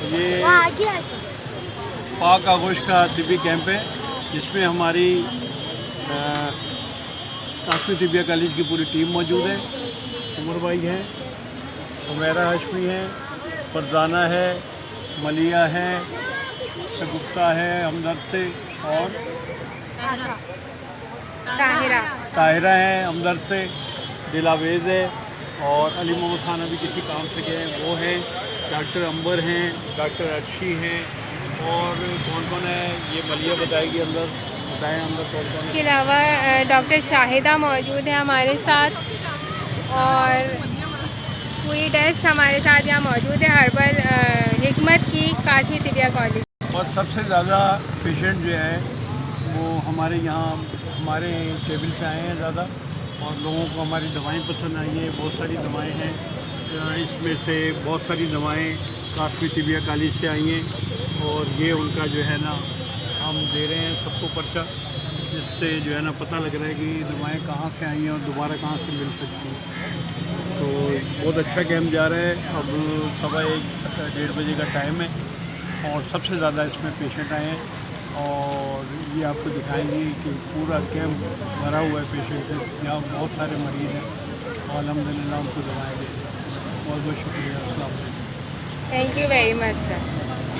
ये पाक आगोश का तिब्बी कैंप है जिसमें हमारी काश्मीर तिब्बिया कॉलेज की पूरी टीम मौजूद है। उमर भाई हैं, उमेरा हाशमी है, फरजाना है, मलिया है, शगुफ्ता है हमदर्द से, और ताहिरा है हमदर्द से, दिलावेज़ है, और अली मोहम्मद खान अभी किसी काम से गए हैं वो हैं, डॉक्टर अंबर हैं, डॉक्टर अर्शी हैं, और कौन कौन है ये मलिया बताएगी। अंदर बताएं अंदर कौन कौन है। इसके अलावा डॉक्टर शाहिदा मौजूद है हमारे साथ, और पूरी डेस्क हमारे साथ यहाँ मौजूद है हर्बल हिकमत की काश्मीर तिब्बिया कॉलेज। और सबसे ज़्यादा पेशेंट जो है वो हमारे यहाँ हमारे टेबल पे आए हैं ज़्यादा, और लोगों को हमारी दवाएं पसंद आई हैं। बहुत सारी दवाएं हैं, इसमें से बहुत सारी दवाएं काश्मीर तिब्बिया कॉलेज से आई हैं, और ये उनका जो है ना हम दे रहे हैं सबको पर्चा, जिससे जो है ना पता लग रहा है कि दवाएं कहाँ से आई हैं और दोबारा कहाँ से मिल सकती हैं। तो बहुत अच्छा कैंप जा रहा है। अब 1:15 बजे का टाइम है, और सबसे ज़्यादा इसमें पेशेंट आए हैं, और ये आपको दिखाएंगे कि पूरा कैंप भरा हुआ है पेशेंट से। यहाँ बहुत सारे मरीज़ हैं, और अल्हम्दुलिल्लाह उनको दवाएँ दें। बहुत बहुत शुक्रिया। अस्सलाम वालेकुम। Thank you very much sir.